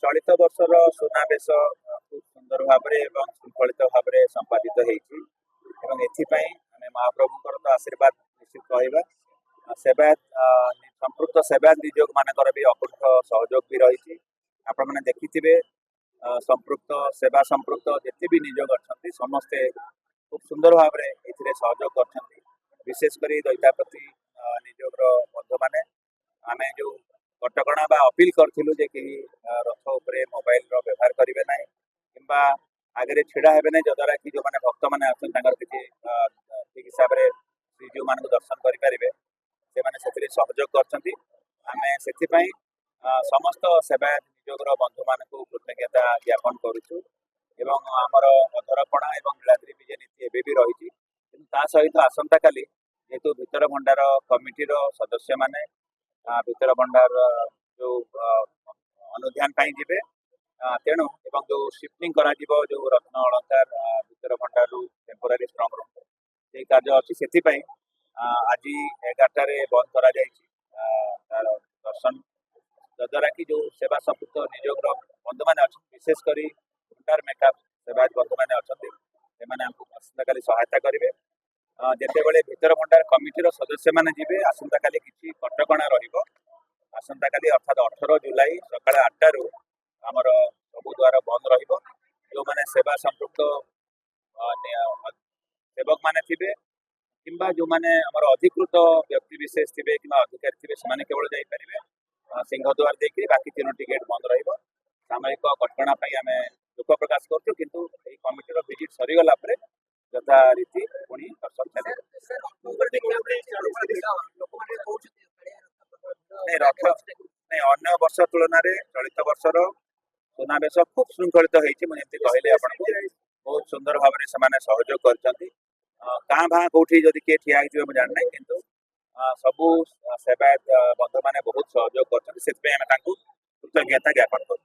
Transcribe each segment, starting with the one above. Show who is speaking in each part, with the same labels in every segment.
Speaker 1: चलित वर्षर सुनाबेश खूब सुंदर भाव श्रृंखलित भाव संपादित होती महाप्रभुଙ୍କର तो आशीर्वाद निश्चित कहवा सेवायत संपृक्त सेवायत नियोग मानकर भी अकुंठ सहयोग भी रही आपण मैंने देखिथे संपृक्त सेवा संपृक्त जिते भी नियोग अच्छा समस्ते खूब सुंदर भाव सहयोग कर विशेषकर दैतापति नियोग बंधु मैंने आम जो कटकणा बा अपील करूँ जे कि रथ उपर मोबाइल व्यवहार करेंगे ना कि आगे छिड़ा हे ना जद्वारा कि जो मैंने भक्त मैंने किसी ठीक हिसाब से श्रीजीव मान दर्शन करेंगे से सहयोग कर समस्त सेवायत नियोगर बंधु मान कृतज्ञता ज्ञापन करुचु आमर अधरपणा और नीलाद्री विजय नीति एवं भी रही सहित आसंता काली जेहेतु भितर भंडार कमिटी सदस्य माने भितर भंडार जो अनुध्यान जी तेणु जो शिफ्टिंग कर जो रत्न अलंकार भितर भंडार टेम्पोरारी स्ट्रंग रूम ये कार्य अच्छी से आज 11टार बंद कर दर्शन जद्वारा कि जो सेवा संपृक्त नियोग बंधु मैंने विशेषकर भंडार मेकअप सेवायत बंधु मैंने अच्छा आसंता काली सहायता करेंगे जिते बड़े भितर भंडार कमिटी सदस्य मैंने जी आसंता काली किसी कटकणा आसंता काली अर्थात 18 जुलाई सकाल 8टारू आमर सब द्वार बंद रहिबो जो माने सेवा संपृक्त सेवक माने थिबे किंबा जो माने आमर अधिकृत व्यक्ति विशेष थिबे किंबा अधिकारी थिबे से माने केवल जाई परिबे सिंह द्वार देखि बाकी 3टी गेट बंद रहिबो सामयिक कटकणा पई आमे दुख प्रकाश करछु किंतु एई कमिटी रो विजिट सरी गला परे यथा रीति पुणी दर्शन नहीं रथ नहीं अन्य वर्ष तुलन में चलित वर्षर सुनाबेश खूब श्रृंखलित होती कहले आपको बहुत सुंदर भाव में सहयोग कर भाँ कौटी जदि किए ठिया मुझे जाना किंतु सबू सेवायत बंधु मैंने बहुत सहयोग कर कृतज्ञता ज्ञापन कर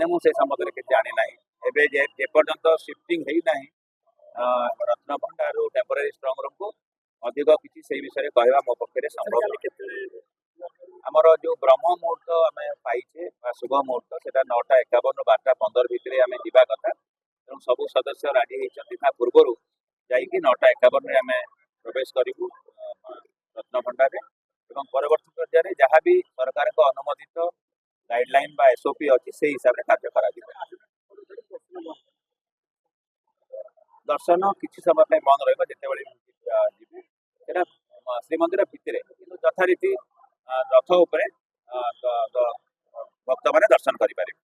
Speaker 1: मुझे संबंध में जानी ना एपर्यंत शिफ्टिंग है रत्न भंडार टेम्पोरारी स्ट्रंग रूम को अधिक किसी से विषय कहवा मो पक्ष संभव आमर जो ब्रह्म मुहूर्त आम पाइचे शुभ मुहूर्त से 9टा 51 12:15 भितर आम जा कथा तेणु सबू सदस्य राजी होती पूर्वर जा 9टा 51 आम प्रवेश करूँ रत्न भंडार और परवर्ती पर्यायर जहाँ भी सरकार अनुमोदित गाइडलाइन बा एसओपी अच्छी से हिसाब से कार्य करा दर्शन किसी समय बंद रहा श्रीमंदिर भितर यथारीति रथ उपर भक्त मैंने दर्शन करें।